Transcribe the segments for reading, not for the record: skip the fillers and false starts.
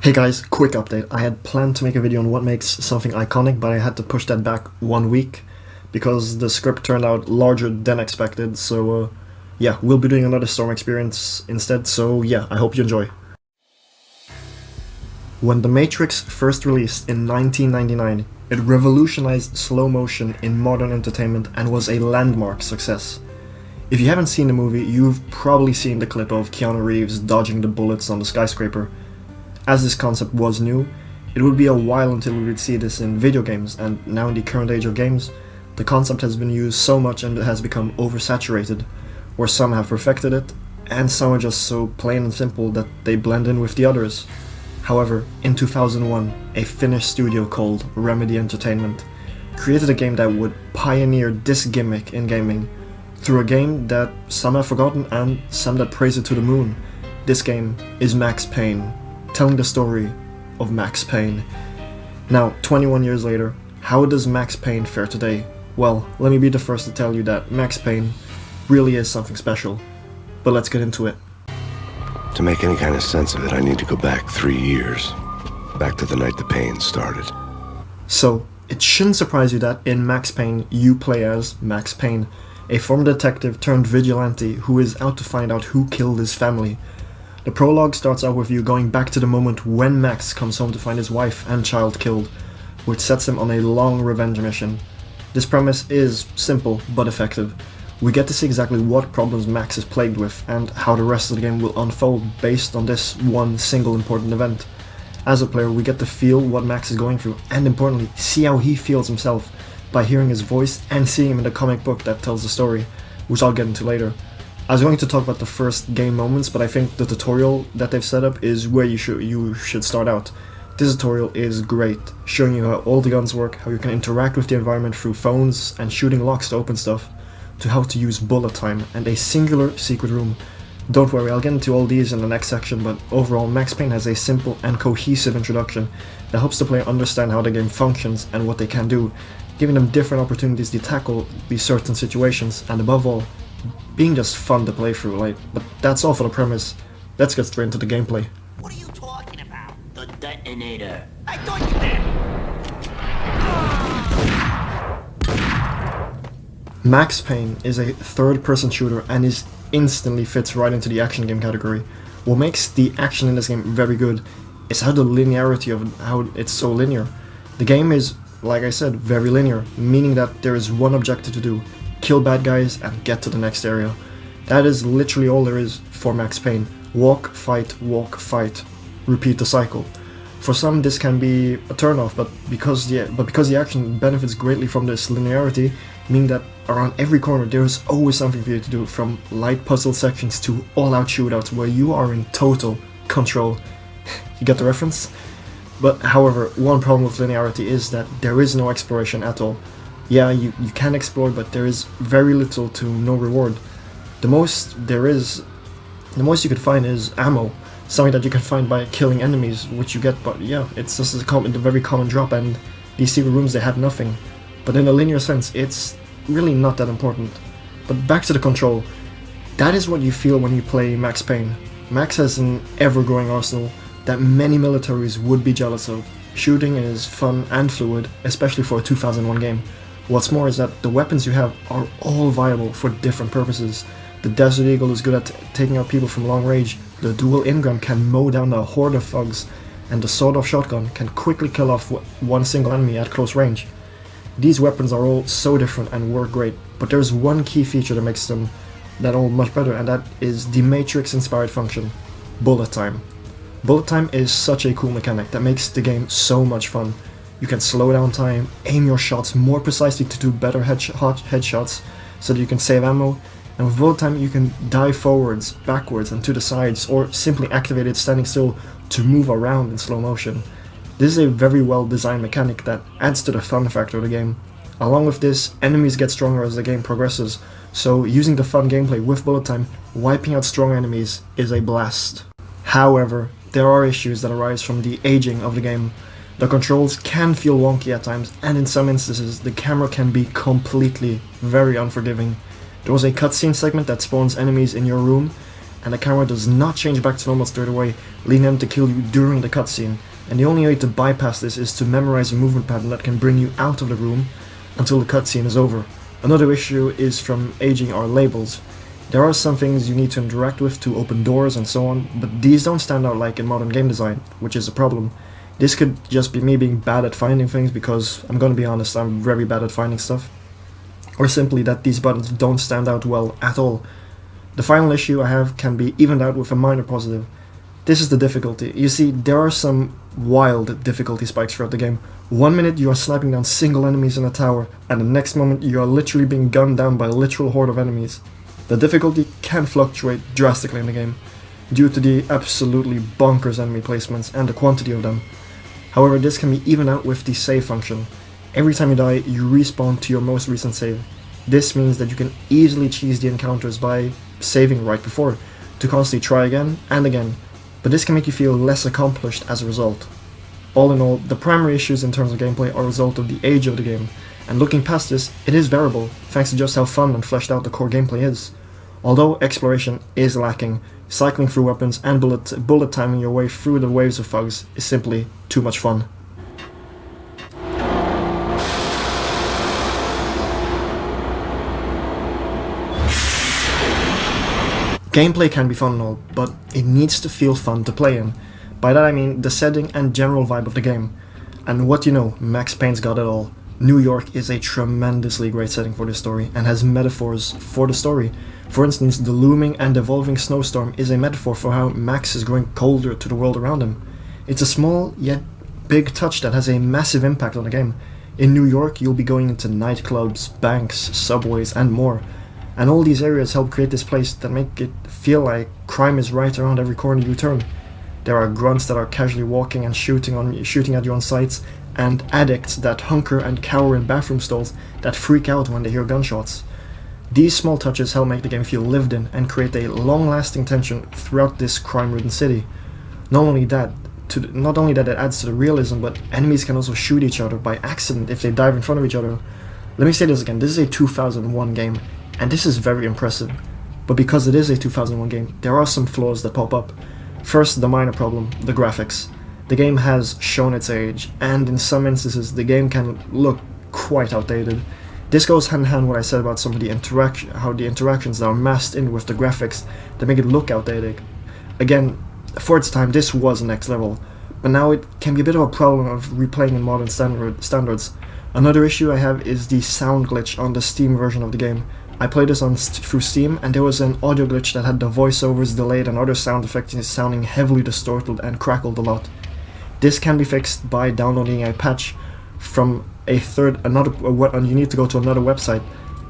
Hey guys, quick update. I had planned to make a video on what makes something iconic, but I had to push that back 1 week because the script turned out larger than expected, so yeah, we'll be doing another Storm experience instead, so yeah, I hope you enjoy. When The Matrix first released in 1999, it revolutionized slow motion in modern entertainment and was a landmark success. If you haven't seen the movie, you've probably seen the clip of Keanu Reeves dodging the bullets on the skyscraper. As this concept was new, it would be a while until we would see this in video games, and now in the current age of games, the concept has been used so much and it has become oversaturated, where some have perfected it, and some are just so plain and simple that they blend in with the others. However, in 2001, a Finnish studio called Remedy Entertainment created a game that would pioneer this gimmick in gaming, through a game that some have forgotten and some that praise it to the moon. This game is Max Payne, telling the story of Max Payne. Now, 21 years later, how does Max Payne fare today? Well, let me be the first to tell you that Max Payne really is something special. But let's get into it. To make any kind of sense of it, I need to go back 3 years. Back to the night the pain started. So, it shouldn't surprise you that in Max Payne, you play as Max Payne, a former detective turned vigilante who is out to find out who killed his family. The prologue starts out with you going back to the moment when Max comes home to find his wife and child killed, which sets him on a long revenge mission. This premise is simple but effective. We get to see exactly what problems Max is plagued with and how the rest of the game will unfold based on this one single important event. As a player, we get to feel what Max is going through and, importantly, see how he feels himself by hearing his voice and seeing him in the comic book that tells the story, which I'll get into later. I was going to talk about the first game moments, but I think the tutorial that they've set up is where you should start out. This tutorial is great, showing you how all the guns work, how you can interact with the environment through phones and shooting locks to open stuff, to how to use bullet time and a singular secret room. Don't worry, I'll get into all these in the next section, but overall Max Payne has a simple and cohesive introduction that helps the player understand how the game functions and what they can do, giving them different opportunities to tackle these certain situations, and above all, being just fun to play through. But that's all for the premise. Let's get straight into the gameplay. What are you talking about? The detonator. I thought you did. Max Payne is a third-person shooter and instantly fits right into the action game category. What makes the action in this game very good is how the linearity of how it's so linear. The game is, like I said, very linear, meaning that there is one objective to do: kill bad guys and get to the next area. That is literally all there is for Max Payne. Walk, fight, repeat the cycle. For some this can be a turn-off, but because the action benefits greatly from this linearity, meaning that around every corner there is always something for you to do, from light puzzle sections to all-out shootouts where you are in total control. You get the reference? But however, one problem with linearity is that there is no exploration at all. Yeah, you can explore, but there is very little to no reward. The most you could find is ammo, something that you can find by killing enemies, which you get, but yeah, it's just a very common drop, and these secret rooms, they have nothing. But in a linear sense, it's really not that important. But back to the control. That is what you feel when you play Max Payne. Max has an ever-growing arsenal that many militaries would be jealous of. Shooting is fun and fluid, especially for a 2001 game. What's more is that the weapons you have are all viable for different purposes. The Desert Eagle is good at taking out people from long range, the dual ingram can mow down a horde of thugs, and the sawed-off shotgun can quickly kill off one single enemy at close range. These weapons are all so different and work great, but there's one key feature that makes them all much better, and that is the Matrix-inspired function: bullet time. Bullet time is such a cool mechanic that makes the game so much fun. You can slow down time, aim your shots more precisely to do better headshots so that you can save ammo, and with bullet time you can dive forwards, backwards and to the sides, or simply activate it standing still to move around in slow motion. This is a very well designed mechanic that adds to the fun factor of the game. Along with this, enemies get stronger as the game progresses, so using the fun gameplay with bullet time, wiping out strong enemies is a blast. However, there are issues that arise from the aging of the game. The controls can feel wonky at times, and in some instances the camera can be completely very unforgiving. There was a cutscene segment that spawns enemies in your room, and the camera does not change back to normal straight away, leading them to kill you during the cutscene, and the only way to bypass this is to memorize a movement pattern that can bring you out of the room until the cutscene is over. Another issue is from aging our labels. There are some things you need to interact with to open doors and so on, but these don't stand out like in modern game design, which is a problem. This could just be me being bad at finding things, because I'm gonna be honest, I'm very bad at finding stuff. Or simply that these buttons don't stand out well at all. The final issue I have can be evened out with a minor positive. This is the difficulty. You see, there are some wild difficulty spikes throughout the game. One minute you are sniping down single enemies in a tower, and the next moment you are literally being gunned down by a literal horde of enemies. The difficulty can fluctuate drastically in the game, due to the absolutely bonkers enemy placements and the quantity of them. However, this can be evened out with the save function. Every time you die, you respawn to your most recent save. This means that you can easily cheese the encounters by saving right before, to constantly try again and again, but this can make you feel less accomplished as a result. All in all, the primary issues in terms of gameplay are a result of the age of the game, and looking past this, it is bearable, thanks to just how fun and fleshed out the core gameplay is. Although exploration is lacking, cycling through weapons and bullet timing your way through the waves of thugs is simply too much fun. Gameplay can be fun and all, but it needs to feel fun to play in. By that I mean the setting and general vibe of the game. And what you know, Max Payne's got it all. New York is a tremendously great setting for this story, and has metaphors for the story. For instance, the looming and evolving snowstorm is a metaphor for how Max is growing colder to the world around him. It's a small, yet big touch that has a massive impact on the game. In New York, you'll be going into nightclubs, banks, subways, and more. And all these areas help create this place that make it feel like crime is right around every corner you turn. There are grunts that are casually walking and shooting at you on sights, and addicts that hunker and cower in bathroom stalls that freak out when they hear gunshots. These small touches help make the game feel lived in and create a long-lasting tension throughout this crime-ridden city. Not only that it adds to the realism, but enemies can also shoot each other by accident if they dive in front of each other. Let me say this again, this is a 2001 game, and this is very impressive. But because it is a 2001 game, there are some flaws that pop up. First, the minor problem, the graphics. The game has shown its age, and in some instances the game can look quite outdated. This goes hand in hand with what I said about some of the how the interactions that are masked in with the graphics that make it look outdated. Again, for its time this was next level, but now it can be a bit of a problem of replaying in modern standards. Another issue I have is the sound glitch on the Steam version of the game. I played this through Steam, and there was an audio glitch that had the voiceovers delayed and other sound effects sounding heavily distorted and crackled a lot. This can be fixed by downloading a patch from you need to go to another website,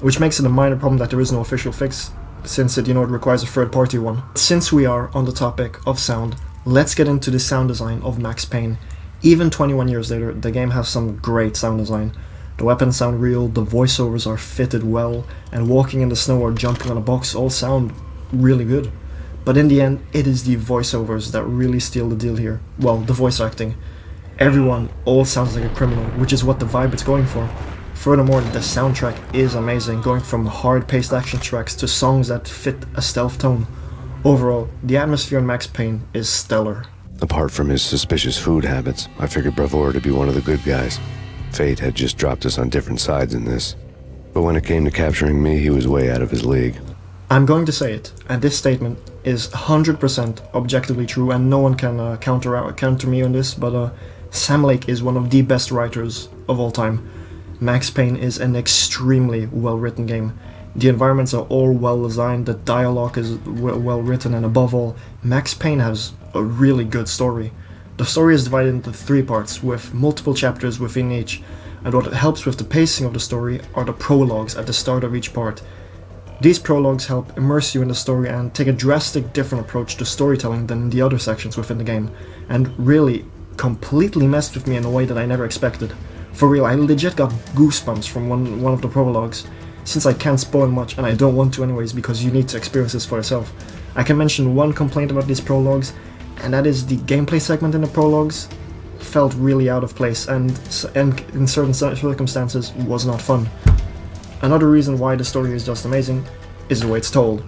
which makes it a minor problem that there is no official fix, since it requires a third-party one. Since we are on the topic of sound, let's get into the sound design of Max Payne. Even 21 years later, the game has some great sound design. The weapons sound real, the voiceovers are fitted well, and walking in the snow or jumping on a box all sound really good. But in the end, it is the voiceovers that really steal the deal here. Well, the voice acting. Everyone all sounds like a criminal, which is what the vibe it's going for. Furthermore, the soundtrack is amazing, going from hard-paced action tracks to songs that fit a stealth tone. Overall, the atmosphere in Max Payne is stellar. Apart from his suspicious food habits, I figured Bravura to be one of the good guys. Fate had just dropped us on different sides in this. But when it came to capturing me, he was way out of his league. I'm going to say it, and this statement is 100% objectively true, and no one can counter me on this, but Sam Lake is one of the best writers of all time. Max Payne is an extremely well-written game. The environments are all well-designed, the dialogue is well-written, and above all, Max Payne has a really good story. The story is divided into 3 parts, with multiple chapters within each, and what helps with the pacing of the story are the prologues at the start of each part. These prologues help immerse you in the story and take a drastic different approach to storytelling than the other sections within the game, and really completely messed with me in a way that I never expected. For real, I legit got goosebumps from one of the prologues. Since I can't spoil much, and I don't want to anyways because you need to experience this for yourself, I can mention one complaint about these prologues, and that is the gameplay segment in the prologues felt really out of place and in certain circumstances was not fun. Another reason why the story is just amazing is the way it's told.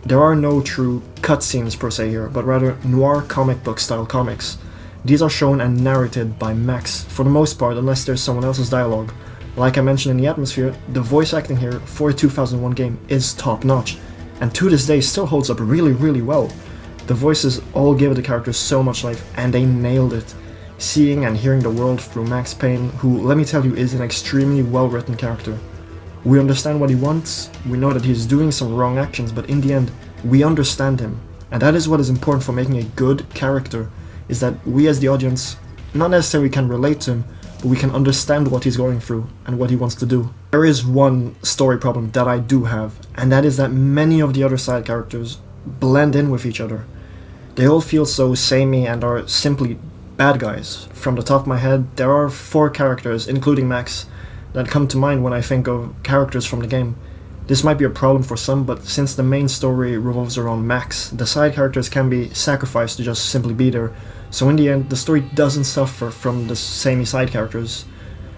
There are no true cutscenes per se here, but rather noir comic book style comics. These are shown and narrated by Max, for the most part, unless there's someone else's dialogue. Like I mentioned in the atmosphere, the voice acting here for a 2001 game is top notch, and to this day still holds up really well. The voices all give the characters so much life, and they nailed it. Seeing and hearing the world through Max Payne, who, let me tell you, is an extremely well written character. We understand what he wants, we know that he's doing some wrong actions, but in the end, we understand him. And that is what is important for making a good character, is that we as the audience, not necessarily can relate to him, but we can understand what he's going through and what he wants to do. There is one story problem that I do have, and that is that many of the other side characters blend in with each other. They all feel so samey and are simply bad guys. From the top of my head, there are 4 characters, including Max, that come to mind when I think of characters from the game. This might be a problem for some, but since the main story revolves around Max, the side characters can be sacrificed to just simply be there, so in the end, the story doesn't suffer from the samey side characters.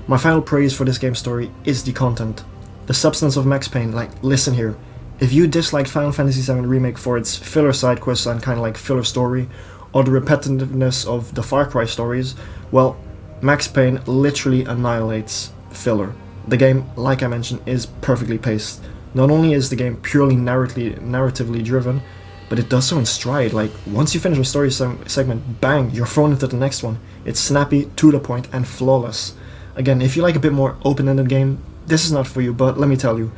My final praise for this game's story is the content. The substance of Max Payne, like, listen here. If you dislike Final Fantasy VII Remake for its filler side quests and kinda like filler story, or the repetitiveness of the Far Cry stories, well, Max Payne literally annihilates filler. The game, like I mentioned, is perfectly paced. Not only is the game purely narratively driven, but it does so in stride. Like, once you finish a story segment, bang, you're thrown into the next one. It's snappy, to the point, and flawless. Again, if you like a bit more open-ended game, this is not for you, but let me tell you,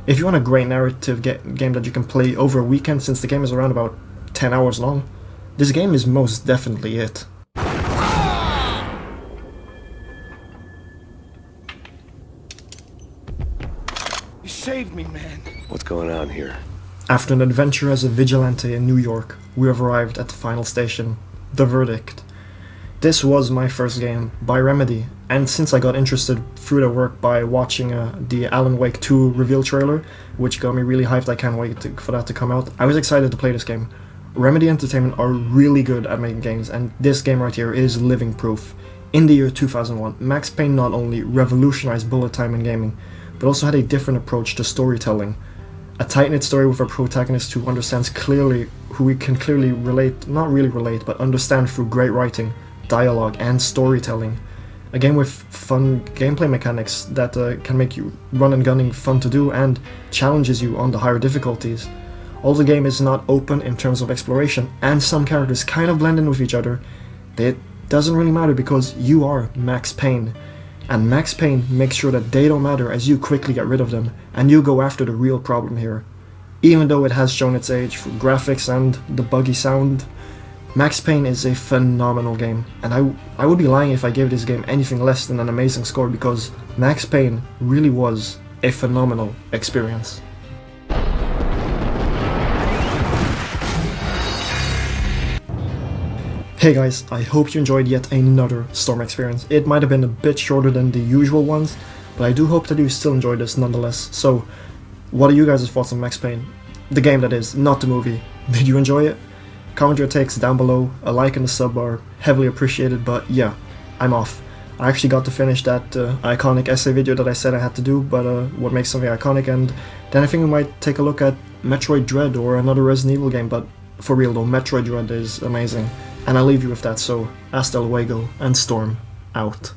if you want a great narrative game that you can play over a weekend, since the game is around about 10 hours long, this game is most definitely it. You saved me, man. What's going on here? After an adventure as a vigilante in New York, we have arrived at the final station, the verdict. This was my first game by Remedy, and since I got interested through their work by watching the Alan Wake 2 reveal trailer, which got me really hyped, I can't wait for that to come out, I was excited to play this game. Remedy Entertainment are really good at making games, and this game right here is living proof. In the year 2001, Max Payne not only revolutionized bullet time in gaming, but also had a different approach to storytelling. A tight-knit story with a protagonist who understands clearly, who we can clearly relate, not really relate, but understand through great writing, dialogue, and storytelling. A game with fun gameplay mechanics that can make you run and gunning fun to do and challenges you on the higher difficulties. Although the game is not open in terms of exploration, and some characters kind of blend in with each other, it doesn't really matter because you are Max Payne. And Max Payne makes sure that they don't matter as you quickly get rid of them, and you go after the real problem here. Even though it has shown its age through graphics and the buggy sound, Max Payne is a phenomenal game, and I would be lying if I gave this game anything less than an amazing score, because Max Payne really was a phenomenal experience. Hey guys, I hope you enjoyed yet another Storm experience. It might have been a bit shorter than the usual ones, but I do hope that you still enjoyed this nonetheless. So, what are you guys' thoughts on Max Payne? The game, that is, not the movie. Did you enjoy it? Comment your takes down below, a like and a sub are heavily appreciated, but yeah, I'm off. I actually got to finish that iconic essay video that I said I had to do, but what makes something iconic, and then I think we might take a look at Metroid Dread or another Resident Evil game, but for real though, Metroid Dread is amazing. And I'll leave you with that, so hasta luego, and Storm out.